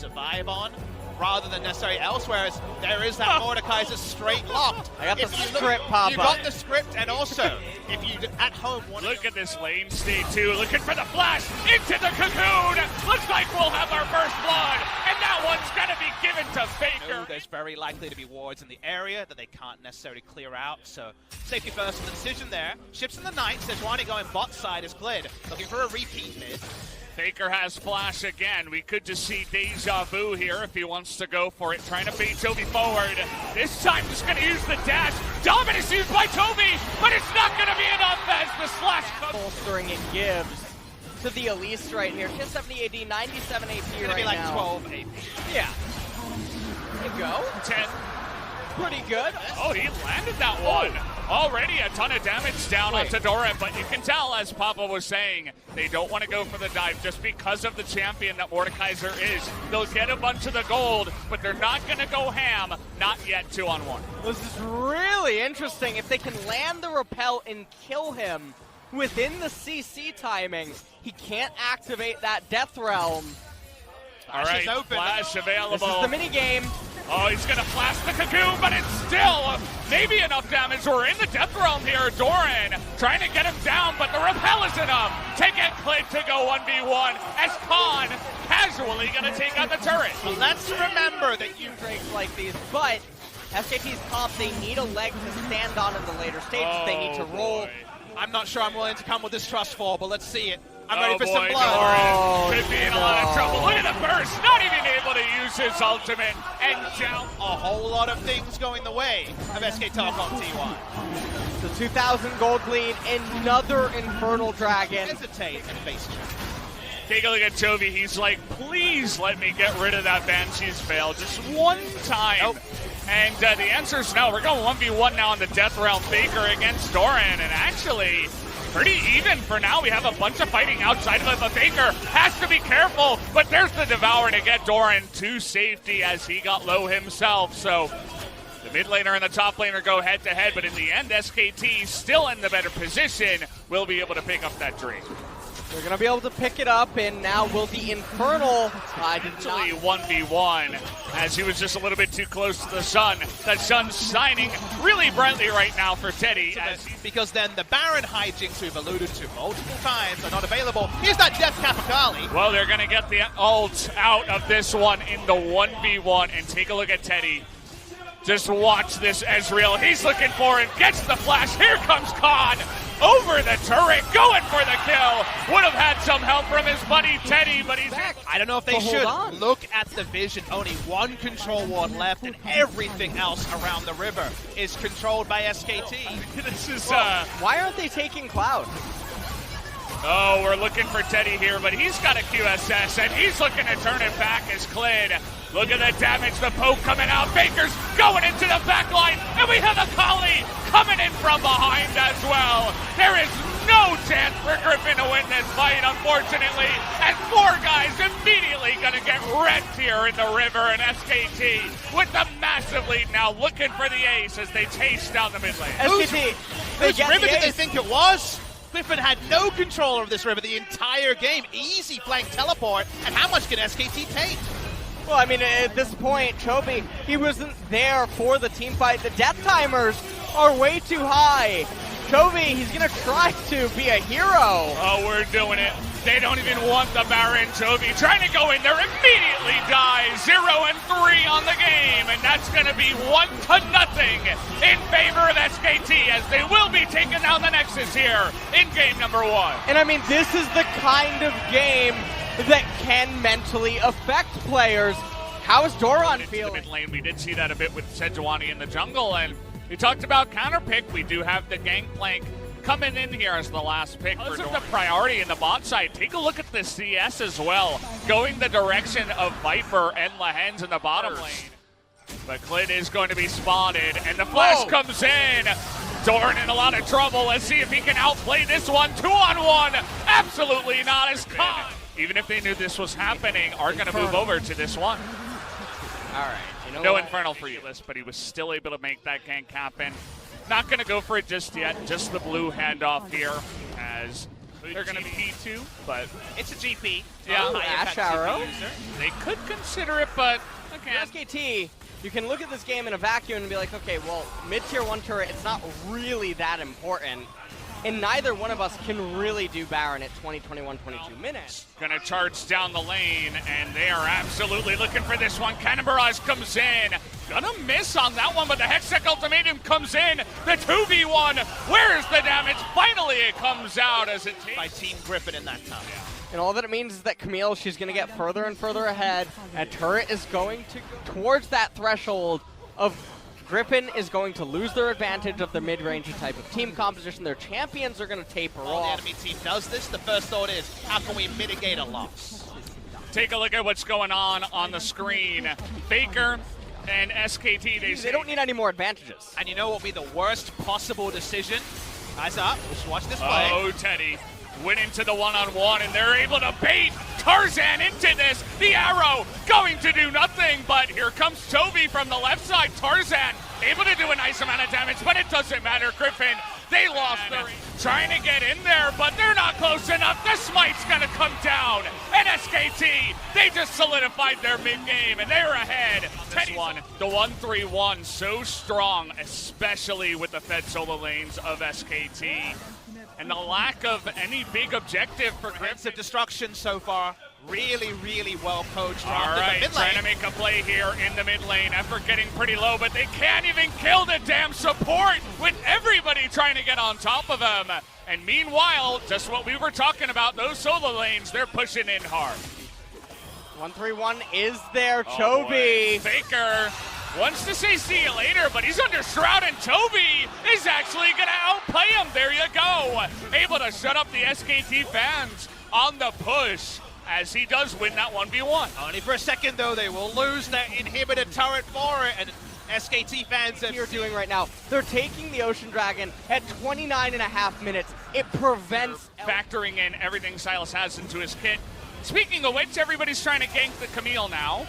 survive on, rather than necessarily elsewhere. As there is that Mordekaiser straight locked. I got the script pop up. You got the script, and also, if you at home want to... Look at this lane state too, looking for the flash into the cocoon. Looks like we'll have our first blood, and that one's gonna be given to Faker. There's very likely to be wards in the area that they can't necessarily clear out, so safety first in the decision there. Ships in the night, Sejuani going bot side is cleared, looking for a repeat mid. Faker has flash again. We could just see deja vu here if he wants to go for it. Trying to bait Toby forward. This time just going to use the dash. Dominus used by Toby, but it's not going to be enough as the slash comes. Bolstering it gives to the Elise right here. She has 70 AD, 97 AP It's going to right be like now. 12 AP. Yeah. There you go. 10. Pretty good. Oh, he landed that one. Already a ton of damage down onto Doran, but you can tell, as Papa was saying, they don't want to go for the dive just because of the champion that Mordekaiser is. They'll get a bunch of the gold, but they're not going to go ham. Not yet 2-on-1. This is really interesting. If they can land the repel and kill him within the CC timing, he can't activate that Death Realm. All right, open. flash available. This is the mini game. Oh, he's going to flash the cocoon, but it's still maybe enough damage. We're in the Death Realm here. Doran trying to get him down, but the repel is enough to get Clid to go 1v1 as Khan casually going to take out the turret. Well, let's remember that you... Drakes like these, but SKT's comp, they need a leg to stand on in the later stages. They need to roll. Boy. I'm not sure I'm willing to come with this trust fall, but let's see it. I'm ready for some blood. Doran could be in a lot of trouble. Look at the burst, not even able to use his ultimate, and down. A whole lot of things going the way of SK Telecom T1. The 2,000 gold lead, another Infernal Dragon. Hesitate and face check. Take a look at Toby. He's like, please let me get rid of that Banshee's Veil just one time. Nope. And the answer is no. We're going 1v1 now in the Death Realm. Faker against Doran, and actually pretty even for now. We have a bunch of fighting outside of it, but Faker has to be careful. But there's the Devourer to get Doran to safety as he got low himself. So the mid laner and the top laner go head to head, but in the end, SKT still in the better position. Will be able to pick up that dream. They're going to be able to pick it up, and now will the Infernal Actually 1v1 as he was just a little bit too close to the sun. That sun's shining really brightly right now for Teddy. Because then the Baron hijinks we've alluded to multiple times are not available. Here's that Death Kapakali. Well, they're going to get the ult out of this one in the 1v1, and take a look at Teddy. Just watch this, Ezreal. He's looking for it, gets the flash. Here comes Khan over the turret, going for the kill. Would have had some help from his buddy Teddy, but he's back. I don't know if they should. Look at the vision. Only one control ward left, and everything else around the river is controlled by SKT. This is, why aren't they taking Cloud? Oh, we're looking for Teddy here, but he's got a QSS, and he's looking to turn it back as Clid. Look at the damage, the poke coming out. Baker's going into the back line, and we have a Kali coming in from behind as well. There is no chance for Griffin to win this fight, unfortunately, as four guys immediately going to get wrecked here in the river, and SKT with the massive lead now looking for the ace as they chase down the mid lane. SKT, Whose river did they think it was? Griffin had no control over this river the entire game. Easy flank teleport, and how much can SKT take? Well, I mean, at this point, Toby, he wasn't there for the team fight. The death timers are way too high. Toby, he's going to try to be a hero. Oh, we're doing it. They don't even want the Baron. Toby trying to go in there, immediately dies. 0-3 on the game, and that's going to be 1-0 in favor of SKT as they will be taking down the Nexus here in game number 1. And I mean, this is the kind of game that can mentally affect players. How is Doran feeling? Mid lane, we did see that a bit with Sejuani in the jungle, and we talked about counterpick. We do have the Gangplank coming in here as the last pick for Doran. The priority in the bot side. Take a look at the CS as well, going the direction of Viper and Lahens in the bottom lane. But Clid is going to be spotted, and the flash comes in. Doran in a lot of trouble. Let's see if he can outplay this one. 2-on-1. Absolutely not. As Khan, even if they knew this was happening, are going to move over to this one. All right. You know no what? Infernal for Ulyss, but he was still able to make that gank happen. Not going to go for it just yet. Just the blue handoff here as They're going to be P2, but It's a GP. Yeah. High Ash impact Arrow. GP user. they could consider it, but For again, SKT, you can look at this game in a vacuum and be like, okay, well, mid-tier 1 turret, it's not really that important. And neither one of us can really do Baron at 20, 21, 22 minutes. gonna charge down the lane, and they are absolutely looking for this one. Cannon Barrage comes in. Gonna miss on that one, but the Hextech Ultimatum comes in. The 2v1. Where's the damage? Finally, it comes out as it takes. By Team Griffin in that time. And all that it means is that Camille, she's going to get further and further ahead, and turret is going to go towards that threshold of Griffin is going to lose their advantage of the mid-range type of team composition. Their champions are going to taper While the off. enemy team does this, the first thought is, how can we mitigate a loss? Take a look at what's going on the screen. Faker and SKT, They don't need any more advantages. And you know what will be the worst possible decision? Eyes up, just watch this play. Oh, Teddy went into the one-on-one, and they're able to bait Tarzan into this. The arrow going to do nothing, but here comes Toby from the left side. Tarzan able to do a nice amount of damage, but it doesn't matter. Griffin, they lost their trying to get in there, but they're not close enough. The smite's gonna come down, and SKT, they just solidified their mid-game, and they're ahead. This one, the 1-3-1, so strong, especially with the fed solo lanes of SKT. And the lack of any big objective for Griffin. Defensive destruction so far. Really, really well coached. All After right, the mid trying lane. to make a play here in the mid lane. Effort getting pretty low, but they can't even kill the damn support with everybody trying to get on top of them. And meanwhile, just what we were talking about, those solo lanes, they're pushing in hard. 1-3-1 is there, Oh, Toby. boy. Faker wants to say see you later, but he's under Shroud, and Toby is actually going to outplay him. There you go. Able to shut up the SKT fans on the push as he does win that 1v1. Only for a second, though. They will lose that inhibitor turret for it. And SKT fans have You're doing right now. They're taking the Ocean Dragon at 29.5 minutes. It prevents Factoring in everything Silas has into his kit. Speaking of which, everybody's trying to gank the Camille now.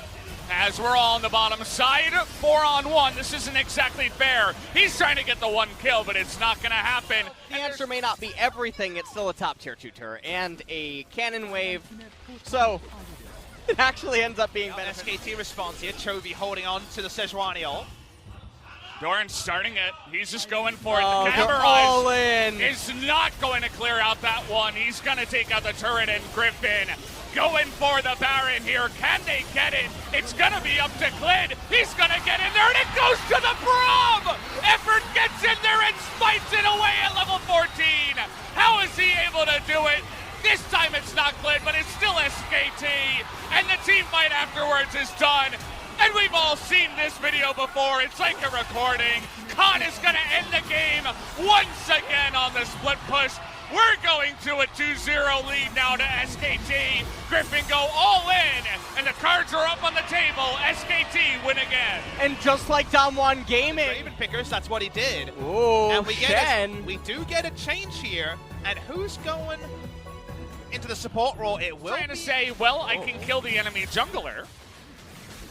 As we're all on the bottom side, 4-on-1. This isn't exactly fair. He's trying to get the one kill, but it's not going to happen. The answer may not be everything. It's still a top tier 2 turret and a cannon wave. So it actually ends up being beneficial. SKT response here. Chovy holding on to the Sejuani ult. Doran's starting it. He's just going for it. Oh, The they're Camera all Rise in. is not going to clear out that one. He's going to take out the turret, and Griffin going for the Baron here. Can they get it? It's going to be up to Glid. He's going to get in there, and it goes to the Braum! Effort gets in there and spites it away at level 14. How is he able to do it? This time it's not Glid, but it's still SKT. And the team fight afterwards is done. And we've all seen this video before. It's like a recording. Khan is going to end the game once again on the split push. We're going to a 2-0 lead now to SKT. Griffin go all in, and the cards are up on the table. SKT win again. And just like Damwon Gaming. Raven Pickers, that's what he did. Ooh, And we Shen. we do get a change here. And who's going into the support role? It will Trying to be say, well, I can kill the enemy jungler.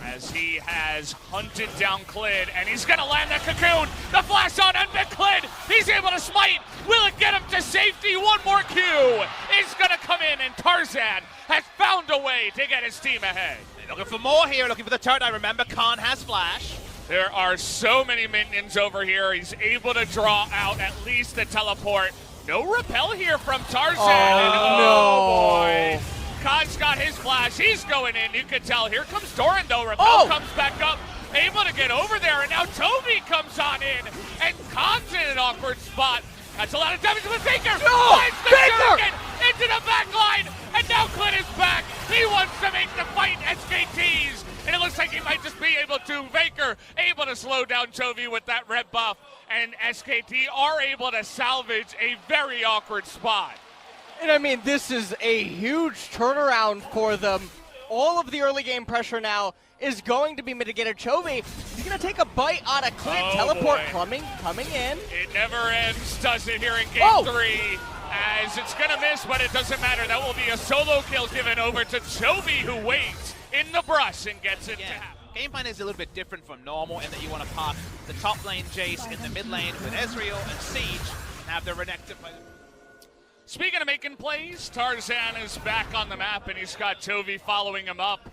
As he has hunted down Clid, and he's gonna land that cocoon. The flash on and Clid, he's able to smite. Will it get him to safety? One more Q is gonna come in, and Tarzan has found a way to get his team ahead. looking for more here, looking for the turret. I remember Khan has flash. There are so many minions over here. He's able to draw out at least the teleport. No repel here from Tarzan. Oh, And, boy. Khan's got his flash. He's going in. You can tell. Here comes Doran, though. Repel comes back up. Able to get over there. And now Toby comes on in. And Khan's in an awkward spot. That's a lot of damage with Faker. Finds the Shuriken into the back line. And now Clint is back. He wants to make the fight SKTs. And it looks like he might just be able to. Faker able to slow down Chovy with that red buff. And SKT are able to salvage a very awkward spot. And I mean, this is a huge turnaround for them. All of the early game pressure now is going to be mitigated. Chovy, he's going to take a bite out of Clint. Oh, Teleport boy. coming in. It never ends, does it, here in Game 3? As it's going to miss, but it doesn't matter. That will be a solo kill given over to Chovy, who waits in the brush and gets it to happen. Game plan is a little bit different from normal in that you want to park the top lane Jace in the mid lane with Ezreal and Siege and have the Renekton play. Speaking of making plays, Tarzan is back on the map, and he's got Chovy following him up.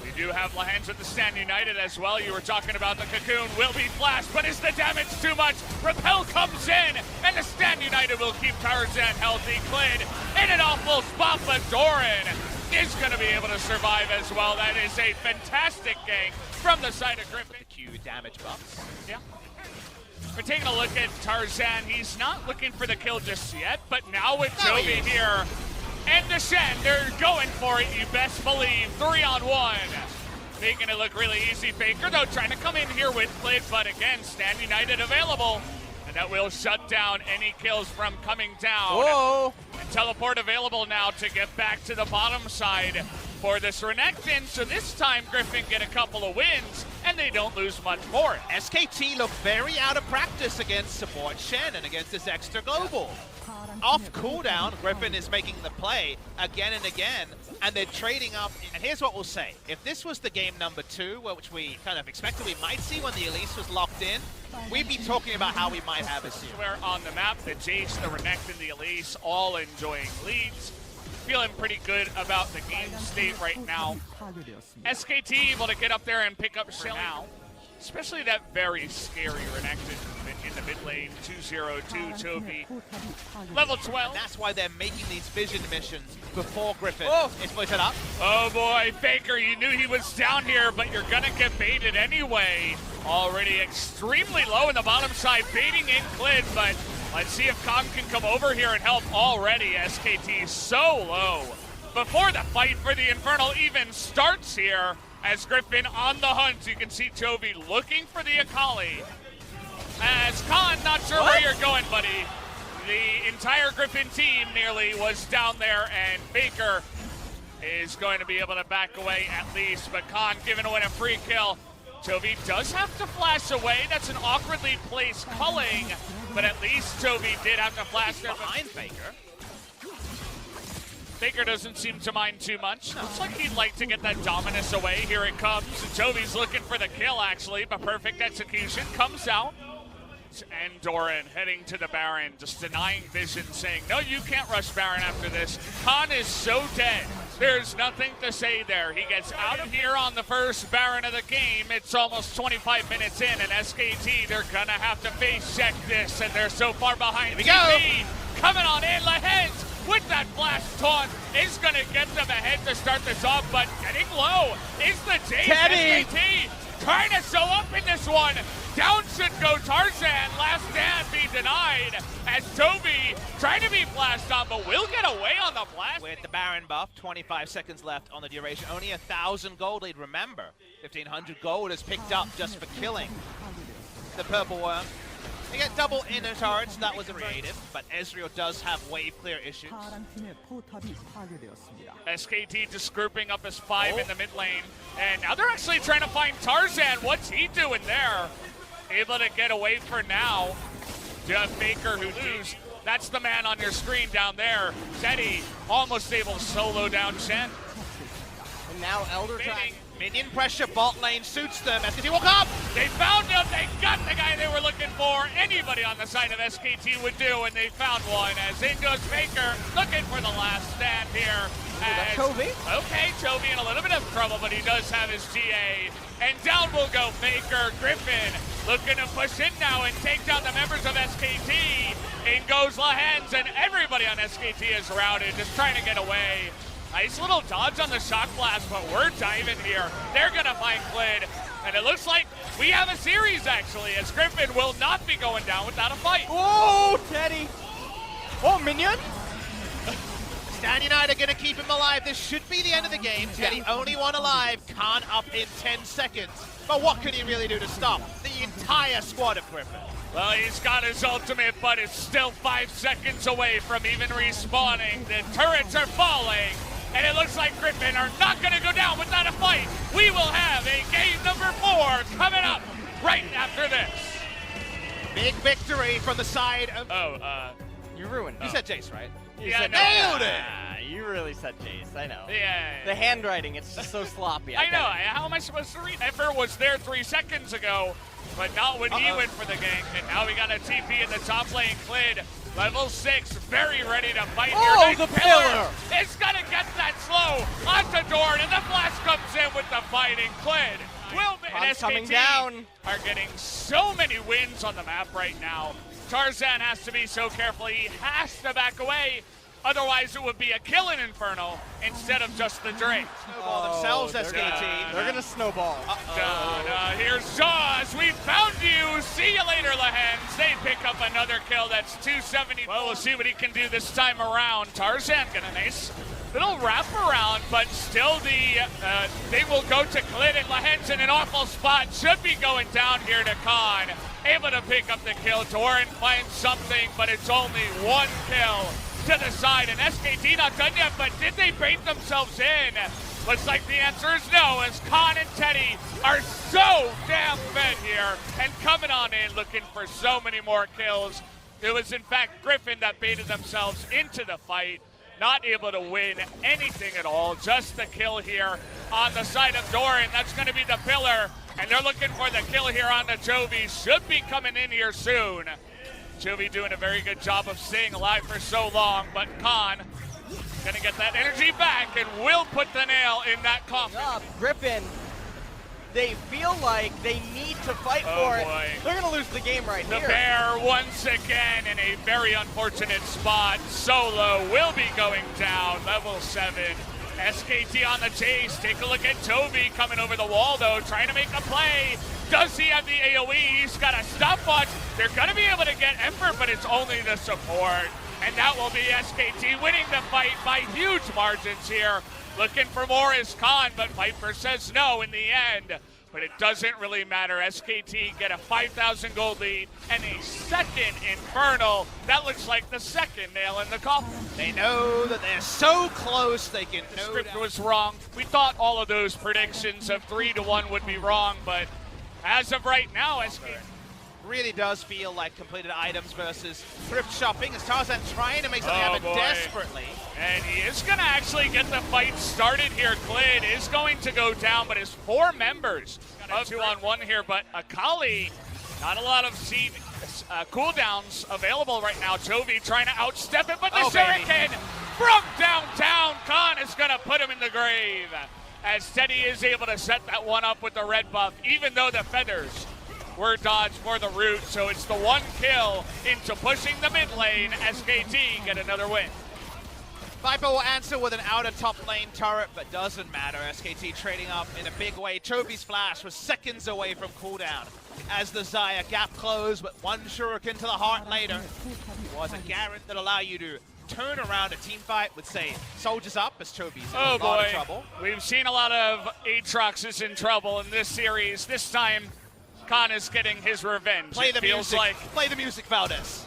We do have Lahens with the Stand United as well. You were talking about the Cocoon will be flashed, but is the damage too much? Repel comes in, and the Stand United will keep Tarzan healthy. Clid in an awful spot, but Doran is going to be able to survive as well. That is a fantastic gank from the side of Griffin. Q damage buffs. Yeah. We're taking a look at Tarzan. He's not looking for the kill just yet, but now with Chovy here and the Shen, they're going for it, you best believe. 3-on-1. Making it look really easy. Faker, though, trying to come in here with Clid, but again, Stand United available. And that will shut down any kills from coming down. Whoa! And teleport available now to get back to the bottom side for this Renekton. So this time, Griffin get a couple of wins, and they don't lose much more. SKT look very out of practice against support Shen and against this extra global. Off cooldown, Griffin is making the play again and again, and they're trading up. And here's what we'll say. If this was the game number 2, which we kind of expected we might see when the Elise was locked in, we'd be talking about how we might have a series. Where on the map, the Jace, the Renekton, the Elise, all enjoying leads. Feeling pretty good about the game state right now. SKT able to get up there and pick up Shelly now. Especially that very scary Renekton in the mid lane, 2-0-2, Chovy. Level 12. That's why they're making these vision missions before Griffin is put up. Oh boy, Faker, you knew he was down here, but you're gonna get baited anyway. Already extremely low in the bottom side, baiting in Clid, but let's see if Kong can come over here and help already. SKT so low. Before the fight for the Infernal even starts here, as Griffin on the hunt, you can see Chovy looking for the Akali. As Khan, not sure where you're going, buddy. The entire Griffin team nearly was down there, and Faker is going to be able to back away at least, but Khan giving away a free kill. Chovy does have to flash away. That's an awkwardly placed culling, but at least Chovy did have to flash there Behind Faker. Faker doesn't seem to mind too much. Looks like he'd like to get that Dominus away. Here it comes. Chovy's looking for the kill, actually, but perfect execution. Comes out. And Doran heading to the Baron, just denying vision, saying, no, you can't rush Baron after this. Khan is so dead. There's nothing to say there. He gets out of here on the first Baron of the game. It's almost 25 minutes in, and SKT, they're going to have to face check this, and they're so far behind. Here we go. Coming on in, Lahens with that flash taunt is going to get them ahead to start this off, but getting low is the Jace. SKT trying to show up in this one. Down should go Tarzan. Last stand be denied as Chovy trying to be flashed on, but will get away on the blast. With the Baron buff, 25 seconds left on the duration. Only 1,000 gold lead, remember. 1,500 gold is picked up just for killing the Purple Worm. They get double inner turrets, that was creative, but Ezreal does have wave clear issues. SKT just grouping up as 5 in the mid lane, and now they're actually trying to find Tarzan. What's he doing there? Able to get away for now. Just Faker who lose. That's the man on your screen down there. Teddy almost able to solo down Shen. And now Elder Dragon. Minion pressure, bot lane suits them. SKT walk up! They found him, they got the guy they were looking for. Anybody on the side of SKT would do, and they found one as in goes Faker, looking for the last stand here. That's Chovy. Okay, Chovy in a little bit of trouble, but he does have his GA. And down will go Faker. Griffin looking to push in now and take down the members of SKT. In goes Lahens, and everybody on SKT is routed, just trying to get away. Nice little dodge on the shock blast, but we're diving here. They're gonna find Clid, and it looks like we have a series actually, as Griffin will not be going down without a fight. Oh, Teddy! Oh, Minion! Stand United gonna keep him alive. This should be the end of the game. Teddy only one alive, Khan up in 10 seconds. But what can he really do to stop the entire squad of Griffin? Well, he's got his ultimate, but it's still 5 seconds away from even respawning. The turrets are falling. And it looks like Griffin are not going to go down without a fight. We will have a game number 4 coming up right after this. Big victory from the side of... You ruined it. You said Jace, right? You Yeah, said no, nailed it! You really said Jace, I know. Yeah. The handwriting, it's just so sloppy. I know. How am I supposed to read? Effer was there 3 seconds ago. but not when he went for the gank. And now we got a TP in the top lane. Klid, level 6, very ready to fight here. Oh, Nice the pillar! It's gonna get that slow onto Doran, and the flash comes in with the fighting. Klid will be. And coming SKT down. are getting so many wins on the map right now. Tarzan has to be so careful. He has to back away. Otherwise, it would be a kill in Inferno instead of just the Drake. Snowball themselves, SKT. They're going to snowball. Here's Jaws. We found you. See you later, Lahens. They pick up another kill. That's 270. Well, we'll see what he can do this time around. Tarzan got a nice little wrap around, but still they will go to Klid, and Lahens in an awful spot. Should be going down here to Khan. Able to pick up the kill. Doran finds something, but it's only one kill to the side, and SKT not done yet, but did they bait themselves in? Looks like the answer is no, as Khan and Teddy are so damn fed here and coming on in looking for so many more kills. It was in fact Griffin that baited themselves into the fight, not able to win anything at all, just the kill here on the side of Doran. That's going to be the pillar, and they're looking for the kill here on the Jovi. Should be coming in here soon. Jovi doing a very good job of staying alive for so long, but Khan gonna get that energy back and will put the nail in that coffin. Griffin, they feel like they need to fight for it. Boy. They're gonna lose the game right The here. Bear once again in a very unfortunate spot. Solo will be going down, level 7. SKT on the chase. Take a look at Toby coming over the wall though, trying to make a play. Does he have the AoE? He's got a stopwatch. They're going to be able to get Emperor, but it's only the support. And that will be SKT winning the fight by huge margins here. Looking for more is Khan, but Viper says no in the end. But it doesn't really matter. SKT get a 5,000 gold lead and a second Infernal. That looks like the second nail in the coffin. They know that they're so close, they can The script was wrong. We thought all of those predictions of 3-1 would be wrong, but as of right now, SKT really does feel like completed items versus thrift shopping, as Tarzan trying to make something happen desperately. And he is going to actually get the fight started here. Klid is going to go down, but his 4 members got a 2-on-1 here, but Akali, not a lot of cooldowns available right now. Jovi trying to outstep it, but the Shuriken from downtown. Khan is going to put him in the grave, as Teddy is able to set that one up with the red buff, even though the feathers were dodged for the root. So it's the 1 kill into pushing the mid lane. SKT get another win. Viper will answer with an outer top lane turret, but doesn't matter. SKT trading up in a big way. Chobi's flash was seconds away from cooldown as the Xayah gap closed, but 1 Shuriken to the heart later. It was a Garant that allow you to turn around a team fight with, say, soldiers up, as Chobi's in a lot of trouble. We've seen a lot of Aatroxes in trouble in this series. This time, Khan is getting his revenge. Play the music. Play the music, Valdez.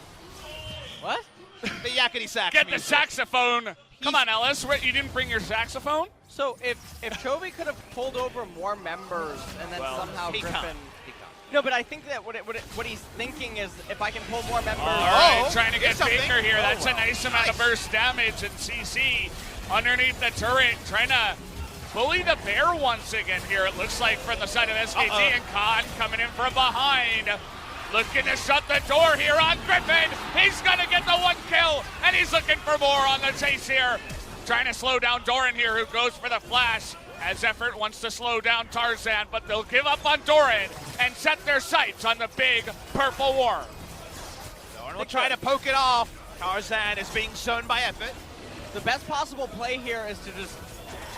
What? The yakety sax. Get music. the saxophone. Come on, Ellis. You didn't bring your saxophone? So if Chovy could have pulled over more members and then somehow Griffin. No, but I think that what he's thinking is if I can pull more members. All right, trying to get Baker here. That's a nice amount of burst damage, and CC underneath the turret, trying to bully the Bear once again here, it looks like, from the side of SKT, and Khan coming in from behind. Looking to shut the door here on Griffin. He's going to get the 1 kill, and he's looking for more on the chase here. Trying to slow down Doran here, who goes for the flash, as Effort wants to slow down Tarzan, but they'll give up on Doran and set their sights on the big purple worm. Doran will try to poke it off. Tarzan is being shown by Effort. The best possible play here is to just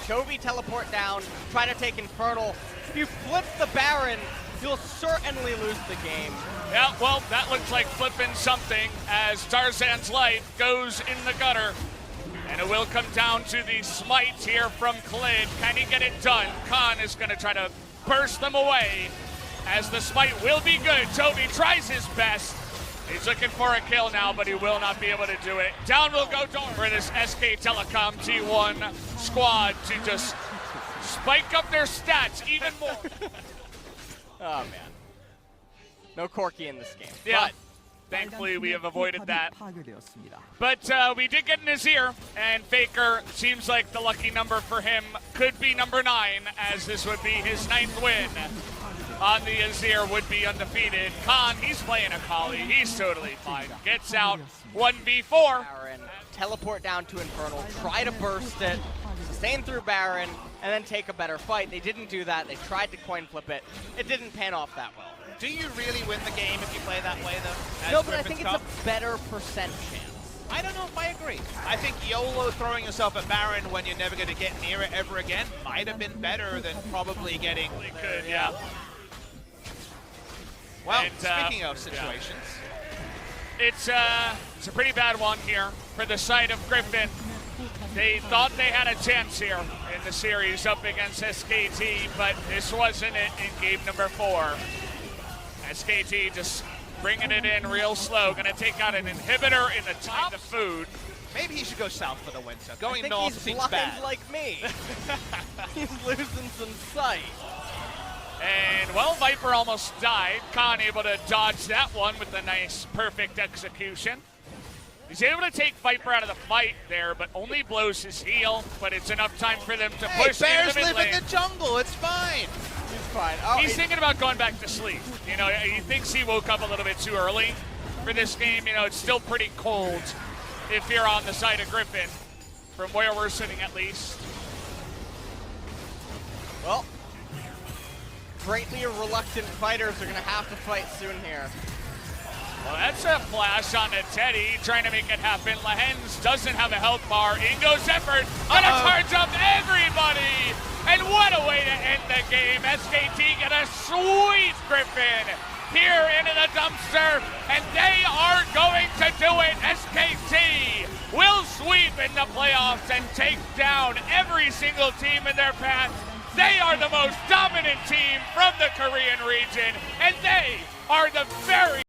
Chovy teleport down, try to take Infernal. If you flip the Baron, you'll certainly lose the game. Yeah, well, that looks like flipping something as Tarzan's life goes in the gutter. And it will come down to the smite here from Klid. Can he get it done? Khan is going to try to burst them away as the smite will be good. Toby tries his best. He's looking for a kill now, but he will not be able to do it. Down will go Dorn for this SK Telecom T1 squad to just spike up their stats even more. Oh, man. No Corki in this game. Yeah. But thankfully, we have avoided that. But we did get Nazir, and Faker seems like the lucky number for him could be number 9, as this would be his 9th win. on the Azir would be undefeated. Khan, he's playing a Kali. He's totally fine. Gets out 1v4. Baron, teleport down to Infernal, try to burst it, sustain through Baron, and then take a better fight. They didn't do that. They tried to coin flip it. It didn't pan off that well. Do you really win the game if you play that way, though? No, but I think it's a better percent chance. I don't know if I agree. I think YOLO throwing yourself at Baron when you're never going to get near it ever again might have been better than probably getting... Good, yeah. Well, speaking of situations... It's a pretty bad one here for the side of Griffin. They thought they had a chance here in the series up against SKT, but this wasn't it in game number 4. SKT just bringing it in real slow. Going to take out an inhibitor in the top. The food. Maybe he should go south for the winter. Going I think north he's seems blind bad. like me. He's losing some sight. And, well, Viper almost died. Khan able to dodge that one with a nice, perfect execution. He's able to take Viper out of the fight there, but only blows his heal. But it's enough time for them to push Bears into the mid live lane. in the jungle. It's fine. He's fine. Oh, He's thinking about going back to sleep. You know, he thinks he woke up a little bit too early for this game. You know, it's still pretty cold if you're on the side of Griffin, from where we're sitting at least. Well, greatly reluctant fighters are going to have to fight soon here. Well, that's a flash on the Teddy, trying to make it happen. Lehens doesn't have a health bar. In goes Effort, gonna charge up everybody! And what a way to end the game. SKT get a sweet Griffin here into the dumpster, and they are going to do it. SKT will sweep in the playoffs and take down every single team in their path. They are the most dominant team from the Korean region, and they are the very